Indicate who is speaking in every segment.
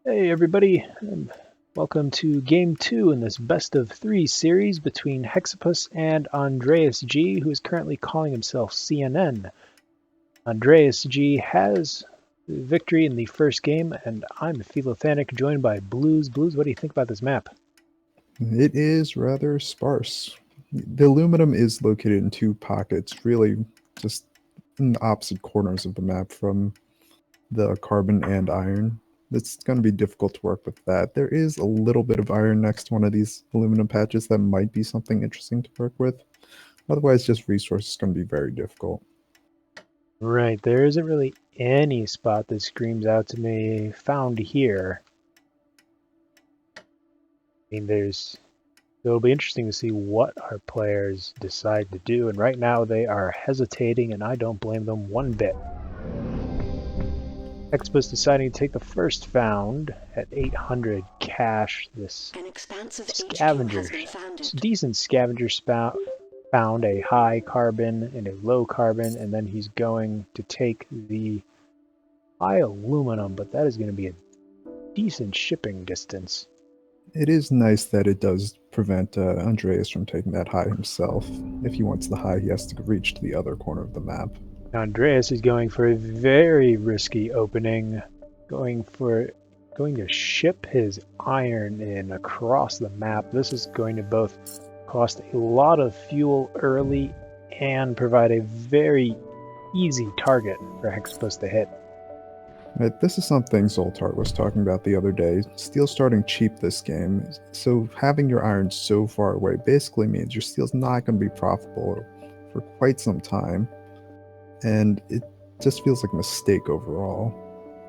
Speaker 1: Hey everybody, and welcome to Game 2 in this best of 3 series between Hexapus and AndreasG, who is currently calling himself CNN. AndreasG has the victory in the first game, and I'm Philothanic, joined by Blues. Blues, what do you think about this map?
Speaker 2: It is rather sparse. The aluminum is located in two pockets, really just in the opposite corners of the map from the carbon and iron. It's going to be difficult to work with that. There is a little bit of iron next to one of these aluminum patches that might be something interesting to work with. Otherwise, just resources is going to be very difficult.
Speaker 1: Right, there isn't really any spot that screams out to me, found here. I mean, it'll be interesting to see what our players decide to do, and right now they are hesitating, and I don't blame them one bit. Hexapus deciding to take the first found at 800 cash. This scavenger, decent scavenger found a high carbon and a low carbon, and then he's going to take the high aluminum, but that is going to be a decent shipping distance.
Speaker 2: It is nice that it does prevent Andreas from taking that high himself. If he wants the high, he has to reach to the other corner of the map.
Speaker 1: Now Andreas is going for a very risky opening, going to ship his iron in across the map. This is going to both cost a lot of fuel early and provide a very easy target for Hexapus to hit.
Speaker 2: Right, this is something Zoltar was talking about the other day. Steel's starting cheap this game, so having your iron so far away basically means your steel's not going to be profitable for quite some time, and it just feels like a mistake overall.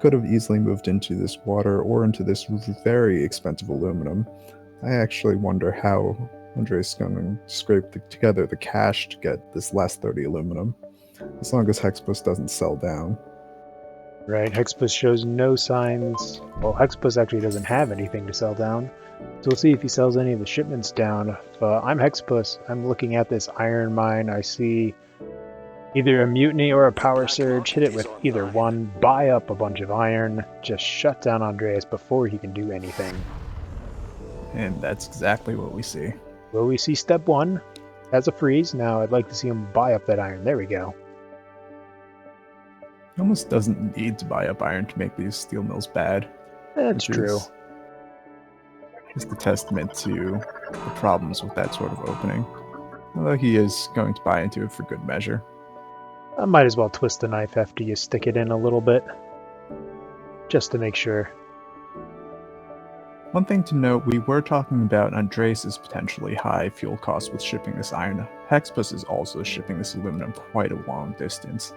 Speaker 2: Could have easily moved into this water or into this very expensive aluminum. I actually wonder how Andre's is going to scrape together the cash to get this last 30 aluminum, as long as Hexapus doesn't sell down.
Speaker 1: Right, Hexapus shows no signs. Well, Hexapus actually doesn't have anything to sell down. So we'll see if he sells any of the shipments down. If I'm Hexapus, I'm looking at this iron mine. I see either a mutiny or a power surge. Hit it with either one. Buy up a bunch of iron. Just shut down Andreas before he can do anything.
Speaker 2: And that's exactly what we see.
Speaker 1: Will we see step one as a freeze? Now I'd like to see him buy up that iron. There we go.
Speaker 2: He almost doesn't need to buy up iron to make these steel mills bad.
Speaker 1: That's true.
Speaker 2: Just a testament to the problems with that sort of opening. Although he is going to buy into it for good measure.
Speaker 1: I might as well twist the knife after you stick it in a little bit, just to make sure.
Speaker 2: One thing to note, we were talking about Andreas' potentially high fuel costs with shipping this iron. Hexapus is also shipping this aluminum quite a long distance.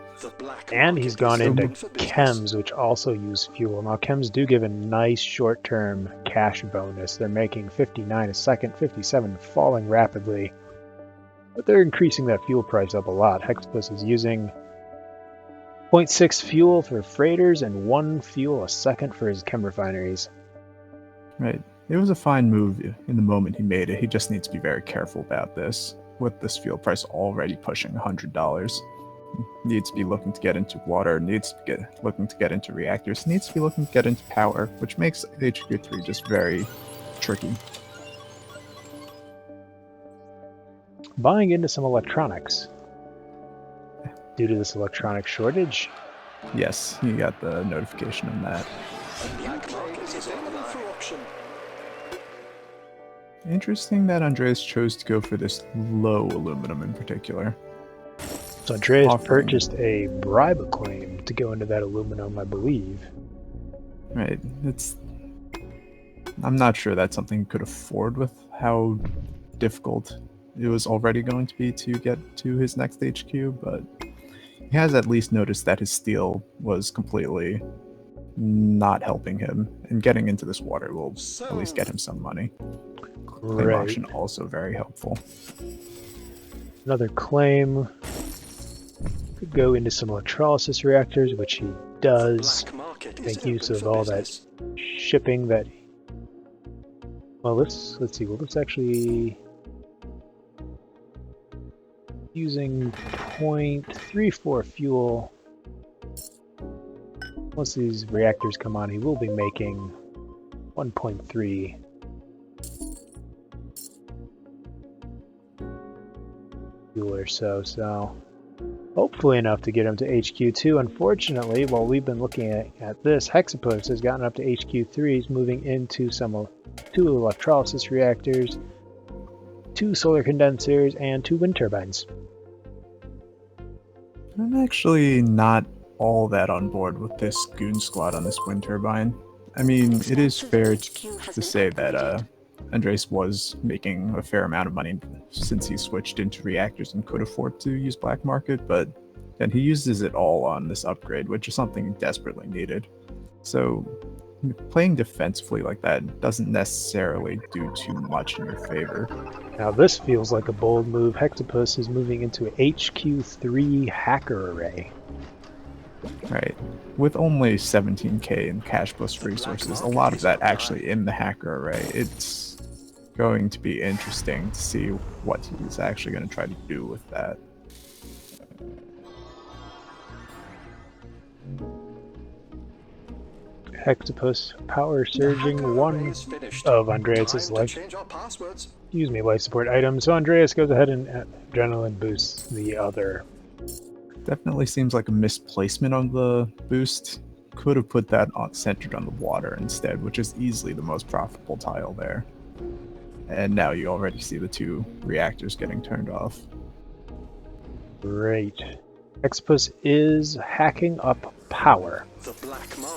Speaker 1: And he's gone into chems, which also use fuel. Now, chems do give a nice short-term cash bonus. They're making 59 a second, 57 falling rapidly. But they're increasing that fuel price up a lot. Hexapus is using 0.6 fuel for freighters and 1 fuel a second for his chem refineries.
Speaker 2: Right. It was a fine move in the moment he made it. He just needs to be very careful about this. With this fuel price already pushing $100, needs to be looking to get into water, needs to be looking to get into reactors, needs to be looking to get into power, which makes HQ3 just very tricky.
Speaker 1: Buying into some electronics. Due to this electronic shortage.
Speaker 2: Yes, you got the notification on that. Interesting that Andreas chose to go for this low aluminum in particular.
Speaker 1: So Andreas purchased a bribe claim to go into that aluminum, I believe.
Speaker 2: Right. I'm not sure that's something he could afford with how difficult it was already going to be to get to his next HQ, but he has at least noticed that his steel was completely not helping him, and getting into this water will at least get him some money. Claim auction also very helpful.
Speaker 1: Another claim could go into some electrolysis reactors, which he does. Make use of all that shipping that. Well, let's see. Will this actually using 0.34 fuel? Once these reactors come on, he will be making 1.3. Fuel or so hopefully enough to get him to HQ2. Unfortunately, while we've been looking at this, Hexapus has gotten up to HQ3. He's moving into two electrolysis reactors, 2 solar condensers, and 2 wind turbines.
Speaker 2: I'm actually not all that on board with this goon squad on this wind turbine. I mean, it is fair to say that Andreas was making a fair amount of money since he switched into reactors and could afford to use black market, but then he uses it all on this upgrade, which is something desperately needed. So playing defensively like that doesn't necessarily do too much in your favor.
Speaker 1: Now this feels like a bold move. Hexapus is moving into a HQ3 hacker array.
Speaker 2: Right. With only 17k in cash plus resources, a lot of that actually in the hacker array, it's going to be interesting to see what he's actually going to try to do with that.
Speaker 1: Hexapus power surging one of Andreas's life support items. So Andreas goes ahead and adrenaline boosts the other.
Speaker 2: Definitely seems like a misplacement on the boost. Could have put that centered on the water instead, which is easily the most profitable tile there. And now you already see the 2 reactors getting turned off.
Speaker 1: Great. Hexapus is hacking up power.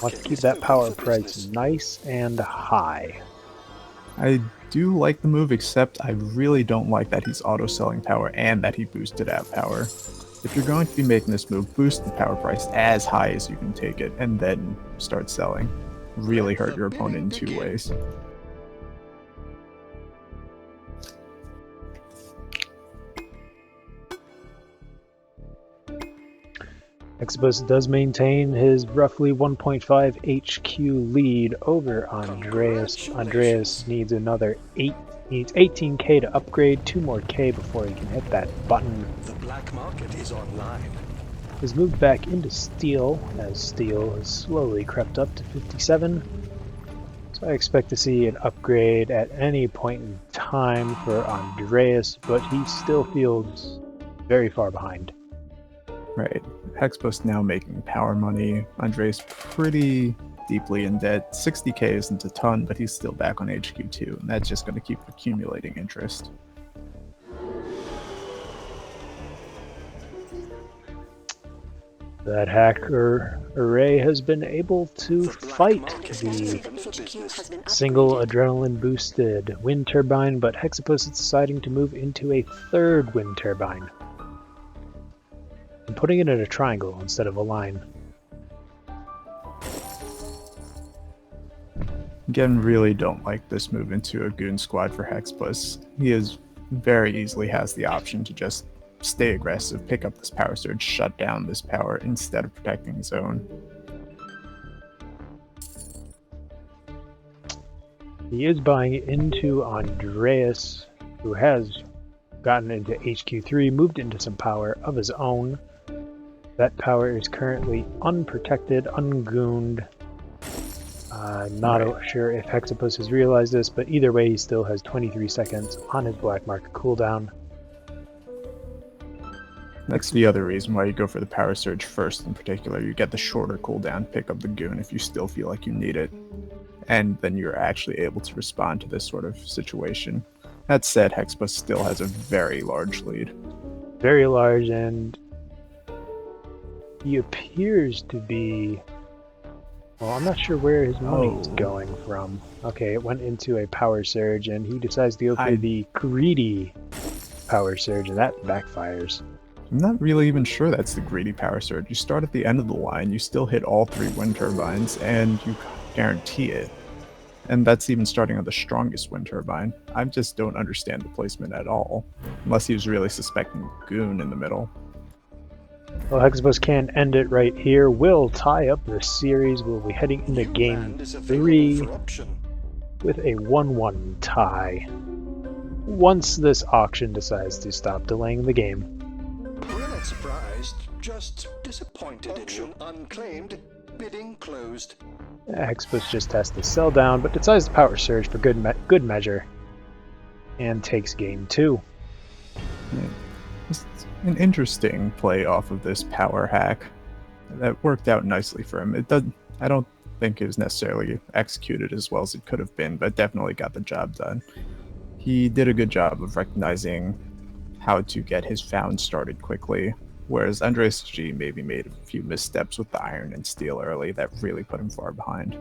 Speaker 1: Let's keep that power price nice and high.
Speaker 2: I do like the move, except I really don't like that he's auto-selling power and that he boosted out power. If you're going to be making this move, boost the power price as high as you can take it, and then start selling. Really hurt your opponent in 2 ways.
Speaker 1: Hexapus does maintain his roughly 1.5 HQ lead over Andreas. Andreas needs another 18k to upgrade, 2 more k before he can hit that button.
Speaker 3: The black market is online.
Speaker 1: Has moved back into steel, as steel has slowly crept up to 57. So I expect to see an upgrade at any point in time for Andreas, but he still feels very far behind.
Speaker 2: Right. Hexapus now making power money. Andreas pretty deeply in debt. 60k isn't a ton, but he's still back on HQ2, and that's just going to keep accumulating interest.
Speaker 1: That hacker array has been able to fight the single adrenaline boosted wind turbine, but Hexapus is deciding to move into a 3rd wind turbine. I'm putting it in a triangle instead of a line.
Speaker 2: Again, really don't like this move into a goon squad for Hexapus. He very easily has the option to just stay aggressive, pick up this power surge, shut down this power instead of protecting his own.
Speaker 1: He is buying into Andreas, who has gotten into HQ3, moved into some power of his own. That power is currently unprotected, ungooned. Not sure if Hexapus has realized this, but either way he still has 23 seconds on his black market cooldown.
Speaker 2: That's the other reason why you go for the power surge first in particular. You get the shorter cooldown, pick up the goon if you still feel like you need it. And then you're actually able to respond to this sort of situation. That said, Hexapus still has a very large lead.
Speaker 1: Very large, and he appears to be... Well, I'm not sure where his money's going from. Okay, it went into a power surge, and he decides to go for the greedy power surge, and that backfires.
Speaker 2: I'm not really even sure that's the greedy power surge. You start at the end of the line, you still hit all 3 wind turbines, and you guarantee it. And that's even starting on the strongest wind turbine. I just don't understand the placement at all, unless he was really suspecting Goon in the middle.
Speaker 1: Well, Hexapus can end it right here. We'll tie up the series. We'll be heading into game 3 with a 1-1 tie, once this auction decides to stop delaying the game.
Speaker 3: We're not surprised, just disappointed. Auction unclaimed, bidding closed.
Speaker 1: Hexapus just has to sell down, but decides to power surge for good measure, and takes game 2.
Speaker 2: It's an interesting play off of this power hack that worked out nicely for him. I don't think it was necessarily executed as well as it could have been, but definitely got the job done. He did a good job of recognizing how to get his found started quickly, whereas AndreasG maybe made a few missteps with the iron and steel early that really put him far behind.